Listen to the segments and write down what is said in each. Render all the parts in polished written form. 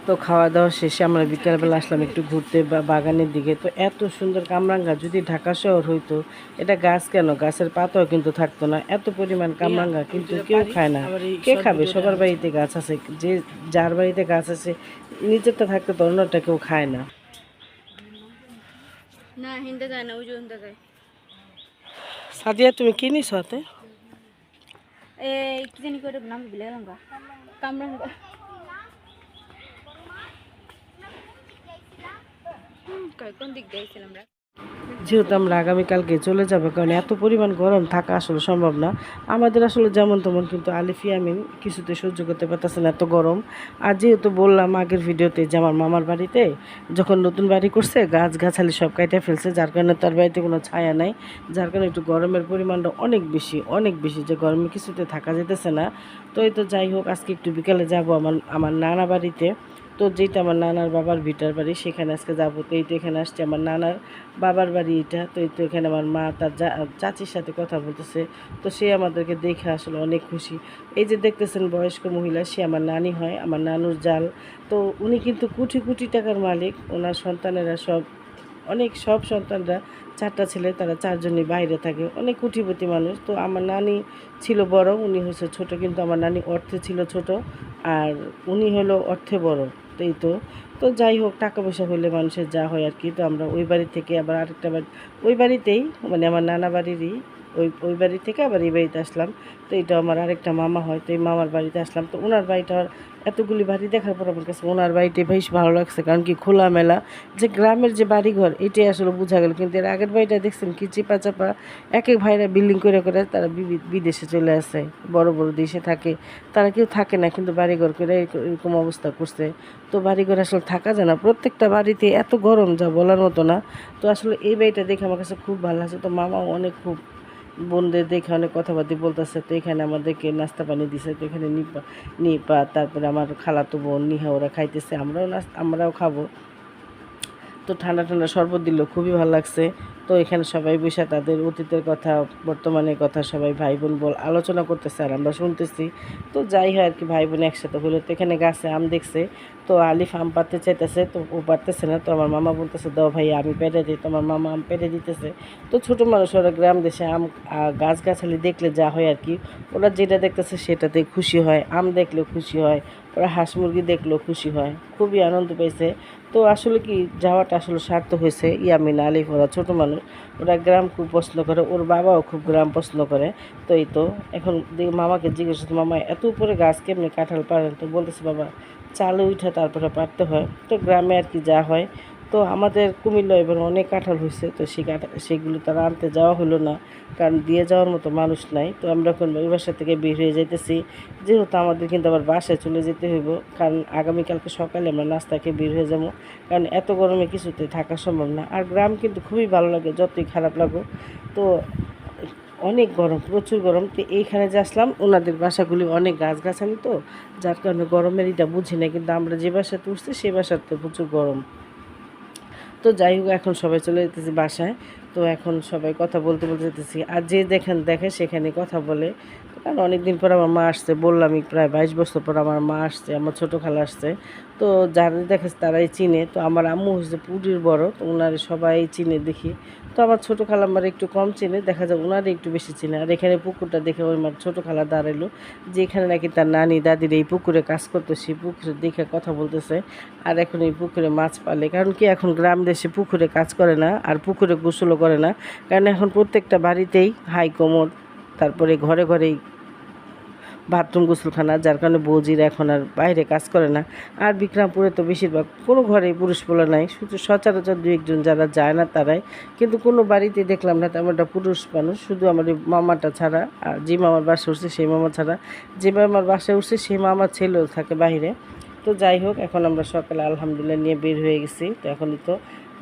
তো খাওয়া দাওয়া শেষে আমরা বিকেলবেলা আসলাম একটু ঘুরতে বাগানের দিকে। তো এত সুন্দর কামরাঙ্গা, যদি ঢাকা শহর হইতো, এটা গাছ কেন, গাছের পাতাও কিন্তু থাকতো না, এত পরিমাণ কামরাঙ্গা, কিন্তু কেউ খায় না। কে খাবে? সবার বাড়িতে গাছ আছে, যে যার বাড়িতে গাছ আছে নিজেরটা থাকতে তো অন্যটা কেউ খায় না। না হিন্দে যায় না, ওই যে হিন্দে যায়। সাদিয়া, তুমি কি নিছো হাতে? এই কি জানি করে নাম ভুলে গেলাম গা। কামরাঙ্গা। কোন দিক দিয়েছিলাম আমরা? যেহেতু আমরা আগামীকালকে চলে যাবো, কারণ এত পরিমাণ গরম থাকা আসলে সম্ভব না আমাদের, আসলে যেমন তেমন, কিন্তু আলিফ ইয়ামিন কিছুতে সহ্য করতে পারতেছে না এত গরম। আর যেহেতু বললাম আগের ভিডিওতে যে আমার মামার বাড়িতে যখন নতুন বাড়ি করছে গাছগাছালি সব কাইটে ফেলছে, যার কারণে তার বাড়িতে কোনো ছায়া নাই, যার কারণে একটু গরমের পরিমাণটা অনেক বেশি, অনেক বেশি, যে গরমে কিছুতে থাকা যেতেছে না। তো এই তো যাই হোক, আজকে একটু বিকালে যাব আমার নানা বাড়িতে। তো যেটা আমার নানার বাবার ভিটার বাড়ি, সেখানে আজকে যাবো। তো এই তো এখানে আসছে আমার নানার বাবার বাড়ি এটা। তো এই তো এখানে আমার মা তার চাচির সাথে কথা বলতেছে। তো সে আমাদেরকে দেখে আসলে অনেক খুশি। এই যে দেখতেছেন বয়স্ক মহিলা, সে আমার নানি হয়, আমার নানুর জাল। তো উনি কিন্তু কোটি কোটি টাকার মালিক, ওনার সন্তানেরা সব সব সন্তানরা, চারটা ছেলে, তারা চারজনই বাইরে থাকে, অনেক কোটিপতি মানুষ। তো আমার নানি ছিল বড়, উনি হচ্ছে ছোট, কিন্তু আমার নানি অর্থে ছিল ছোট, আর উনি হলো অর্থে বড়। তো এই তো, তো যাই হোক, টাকা পয়সা হলে মানুষের যা হয় আর কি। তো আমরা ওই বাড়ি থেকে আবার আরেকটা বাড়ি, ওই বাড়িতেই, মানে আমার নানা বাড়িরই ওই বাড়ি থেকে আবার এই বাড়িতে আসলাম। তো এটা আমার আরেকটা মামা হয়, তো এই মামার বাড়িতে আসলাম। তো ওনার বাড়িটার এতগুলি বাড়ি দেখার পর আমার কাছে ওনার বাড়িটি বেশ ভালো লাগছে, কারণ কি খোলামেলা, যে গ্রামের যে বাড়িঘর এটাই আসলে বোঝা গেল। কিন্তু এর আগের বাড়িটা দেখছেন কি চিপা চাপা, এক এক ভাইরা বিল্ডিং করে করে তারা বিদেশে চলে আসে, বড় বড় দেশে থাকে, তারা কেউ থাকে না, কিন্তু বাড়িঘর করে এরকম অবস্থা করছে। তো বাড়িঘর আসলে থাকা যায় না, প্রত্যেকটা বাড়িতে এত গরম যা বলার মতো না। তো আসলে এই বাড়িটা দেখে আমার কাছে খুব ভালো লাগছে। তো মামাও অনেক খুব বোনদের দেখে অনেক কথাবার্তা বলতেছে। তো এখানে আমাদেরকে নাস্তা পানি দিছে। তো এখানে নিপা, তারপরে আমার খালাতো বোন নিহা, ওরা খাইতেছে, আমরাও খাবো। তো ঠান্ডা ঠান্ডা শরবত দিল, খুবই ভালো লাগছে। তো এখানে সবাই বসে তাদের অতীতের কথা, বর্তমানের কথা সবাই ভাই বোন আলোচনা করতেছে, আর আমরা শুনতেছি। তো যাই হয় আর কি, ভাই বোন একসাথে হলো। তো এখানে গাছে আম দেখছে, তো আলিফ আম পাড়তে চাইতেছে, তো ও পারতেছে না। তো আমার মামা বলতেছে, দাও ভাই আমি পেড়ে দিই। তো আমার মামা আম পেড়ে দিতেছে। তো ছোটো মানুষ, ওরা গ্রাম দেশে আম গাছগাছালি দেখলে যা হয় আর কি, ওরা যেটা দেখতেছে সেটাতে খুশি হয়, আম দেখলেও খুশি হয়, ওরা হাঁস মুরগি দেখলেও খুশি হয়, খুবই আনন্দ পেয়েছে। তো আসলে কি, যাওয়াটা আসলে সার্থক হয়েছে। ইয়ামিন, আলিফ, ওরা ছোটো মানুষ, ওরা গ্রাম খুব পছন্দ করে, ওর বাবাও খুব গ্রাম পছন্দ করে। তো এই তো এখন মামাকে জিজ্ঞেস করছে, মামা এত উপরে গাছ কেমনি কাঁঠাল পারেন? তো বলতেছে, বাবা চালে উঠে তারপরে পারতে হয়। তো গ্রামে আর কি যা হয়। তো আমাদের কুমিল্লা এবার অনেক কাঁঠাল হয়েছে, তো সেগুলো তারা আনতে যাওয়া হলো না, কারণ দিয়ে যাওয়ার মতো মানুষ নাই। তো আমরা এখন ওই বাসা থেকে বের হয়ে যাইতেছি, যেহেতু আমাদের কিন্তু আবার বাসায় চলে যেতে হইব, কারণ আগামীকালকে সকালে আমরা নাস্তাকে বের হয়ে যাবো, কারণ এত গরমে কিছুতে থাকা সম্ভব না। আর গ্রাম কিন্তু খুবই ভালো লাগে, যতই খারাপ লাগুক। তো অনেক গরম, প্রচুর গরম। তো এইখানে যে আসলাম, ওনাদের বাসাগুলি অনেক গাছগাছালি, তো যার কারণে গরমের এটা বুঝি না, কিন্তু আমরা যে বাসাতে উঠছি সেই বাসাতে প্রচুর গরম। তো যাই হোক, এখন সবাই চলে যেতেছি বাসায়। তো এখন সবাই কথা বলতে বলতে যেতেছি, আর যে দেখে সেখানে কথা বলে। কারণ অনেক দিন পর আমার মা আসছে, বললামই প্রায় 22 বছর পর আমার মা আসছে, আমার ছোটো খালা আসছে। তো যারা দেখে তারাই চিনে। তো আমার আম্মু হচ্ছে পুরীর বড়, তো ওনার সবাই চিনে দেখি। তো আমার ছোটো খালা আমার একটু কম চিনে, দেখা যায় ওনারে একটু বেশি চিনে। আর এখানে পুকুরটা দেখে ওই আমার ছোটো খালা দাঁড়াইলো, যে এখানে নাকি তার নানি দাদির এই পুকুরে কাজ করতো, সেই পুকুরে দেখে কথা বলতেছে। আর এখন এই পুকুরে মাছ পালে, কারণ কি এখন গ্রাম দেশে পুকুরে কাজ করে না, আর পুকুরে গোসলও করে না, কারণ এখন প্রত্যেকটা বাড়িতেই হাই কমোড, তারপরে ঘরে ঘরেই বাথরুম গোসলখানা, যার কারণে বৌজিরা এখন আর বাইরে কাজ করে না। আর বিক্রমপুরে তো বেশিরভাগ কোনো ঘরেই পুরুষ পোলা নাই, শুধু সচরাচর দু একজন যারা যায় না তারাই, কিন্তু কোনো বাড়িতে দেখলাম না তেমনটা পুরুষ মানুষ, শুধু আমার এই মামাটা ছাড়া, আর যে মামার বাসায় উঠছে সেই মামা ছাড়া। যে মামার বাসায় উঠছে সেই মামার ছেলেও থাকে বাইরে। তো যাই হোক, এখন আমরা সকালে আলহামদুলিল্লাহ নিয়ে বের হয়ে গেছি। তো এখনই তো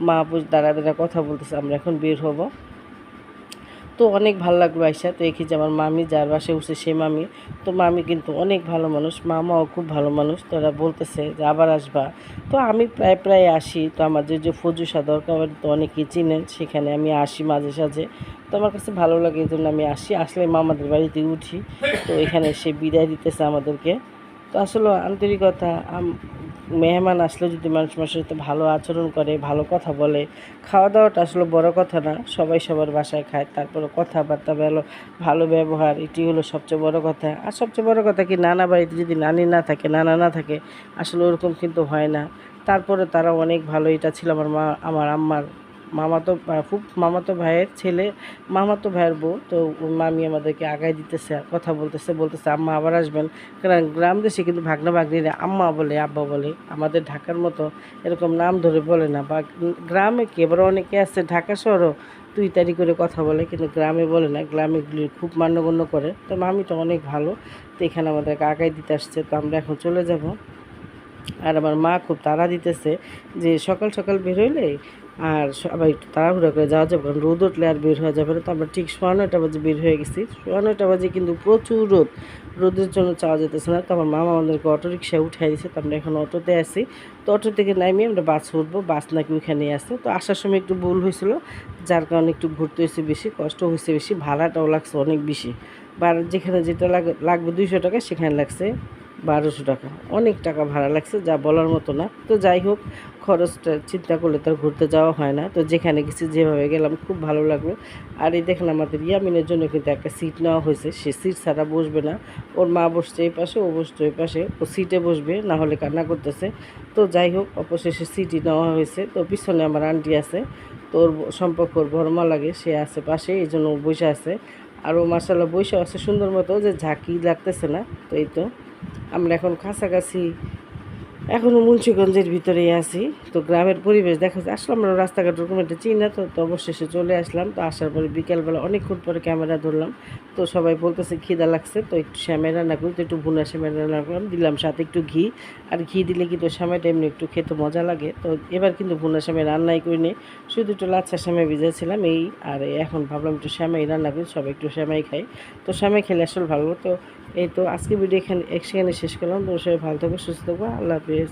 মা পুষ দাঁড়া দাঁড়া কথা বলতেছে, আমরা এখন বের হব। তো অনেক ভালো লাগলো আইসা। তো দেখি যে আমার মামি যার বাসায় উঠছে সেই মামি, তো মামি কিন্তু অনেক ভালো মানুষ, মামাও খুব ভালো মানুষ। তো ওরা বলতেছে যে আবার আসবা। তো আমি প্রায় প্রায় আসি। তো আমার যে ফজুসা দরকার, তো অনেকেই চিনেন, সেখানে আমি আসি মাঝে সাঝে। তো আমার কাছে ভালো লাগে, এই জন্য আমি আসি, আসলে মামাদের বাড়িতে উঠি। তো এখানে সে বিদায় দিতেছে আমাদেরকে। তো আসলে আন্তরিকতা মেহমান আসলে যদি মানুষের সাথে ভালো আচরণ করে, ভালো কথা বলে, খাওয়া দাওয়াটা আসলে বড় কথা না, সবাই সবার বাসায় খায়, তারপরে কথাবার্তা ভালো, ভালো ব্যবহার, এটি হলো সবচেয়ে বড় কথা। আর সবচেয়ে বড় কথা কি, নানা বাড়িতে যদি নানি না থাকে, নানা না থাকে, আসলে ওরকম কিন্তু হয় না। তারপরে তারা অনেক ভালো। এটা ছিল আমার মা, আমার আম্মার খুব মামাতো ভাইয়ের ছেলে, মামাতো ভাইয়ের বউ। তো ওর মামি আমাদেরকে আগায় দিতেছে, আর কথা বলতেছে আম্মা আবার আসবেন। কারণ গ্রাম দেশে কিন্তু ভাগনা ভাগ্নিরা আম্মা বলে, আব্বা বলে, আমাদের ঢাকার মতো এরকম নাম ধরে বলে না। বা গ্রামে কি এবার অনেকে আছে ঢাকা শহরও তুই তারি করে কথা বলে, কিন্তু গ্রামে বলে না, গ্রামে এগুলি খুব মান্যগণ্য করে। তো মামিটা অনেক ভালো। তো এখানে আমাদেরকে আগায় দিতে আসছে, তো আমরা এখন চলে যাব। আর আমার মা খুব তাড়া দিতেছে যে সকাল সকাল বের হইলে আর সবাই একটু তাড়াহুড়া করে যাওয়া যাবে, কারণ রোদ উঠলে আর বের হওয়া যাবে না। তো আমরা ঠিক 9:30 বাজে বের হয়ে গেছি। 9:30 বাজে কিন্তু প্রচুর রোদ, রোদের জন্য যাওয়া যেতেছে না। তো আমার মামা আমাদেরকে অটোরিকশায় উঠাই দিয়েছে। তো আমরা এখন অটোতে আসি। তো অটো থেকে নামিয়ে আমরা বাস উঠবো, বাস নাকি ওইখানেই আছে। তো আসার সময় একটু ভুল হয়েছিল, যার কারণে একটু ঘুরতে হয়েছে বেশি, কষ্ট হয়েছে বেশি, ভাড়াটাও লাগছে অনেক বেশি। যেখানে যেটা লাগবে 200 টাকা, সেখানে লাগছে 1200 টাকা। অনেক টাকা ভাড়া লাগছে, যা বলার মতো না। তো যাই হোক, খরচটা চিন্তা করলে তো আর ঘুরতে যাওয়া হয় না। তো যেখানে গেছি, যেভাবে গেলাম, খুব ভালো লাগলো। আর এই দেখেন আমাদের ইয়ামিনের জন্য কিন্তু একটা সিট নেওয়া হয়েছে। সে সিট ছাড়া বসবে না। ওর মা বসছে এই পাশে, ও বসছে ওই পাশে। ও সিটে বসবে, না হলে কান্না করতেছে। তো যাই হোক, অবশেষে সিটই নেওয়া হয়েছে। তো পিছনে আমার আন্টি আছে, তো ওর সম্পর্ক ওর বড়মা লাগে, সে আছে পাশে, এই জন্য ও বসে আছে। আর ও মাসাল্লাহ বসে আছে সুন্দর মতো, যে ঝাঁকি লাগতেছে না। তো এই তো আমরা এখন কাছাকাছি, এখনও মুন্সিগঞ্জের ভিতরেই আছি। তো গ্রামের পরিবেশ দেখা যায়, আসলে আমরা রাস্তাঘাট ওরকম একটা চিনি না। তো অবশেষে চলে আসলাম। তো আসার পরে বিকেলবেলা অনেকক্ষণ পরে ক্যামেরা ধরলাম। তো সবাই বলতেছে খিদা লাগছে, তো একটু শ্যামাই রান্না করি। তো একটু ভুনা শ্যামাই রান্না করলাম, দিলাম সাথে একটু ঘি। আর ঘি দিলে কিন্তু শ্যামাইটা এমনি একটু খেতে মজা লাগে। তো এবার কিন্তু ভুনা শ্যামাই রান্নাই করিনি, শুধু একটু লাচ্ছা শ্যামাই ভিজেছিলাম এই। আর এখন ভাবলাম একটু শ্যামাই রান্না করি, সবাই একটু শ্যামাই খাই। তো শ্যামাই খেলে আসলে ভালো। তো এই তো আজকে ভিডিও এখানে শেষ করলাম। তো সবাই ভালো থাকবে, সুস্থ থাকবো, আল্লাহ হাফিজ।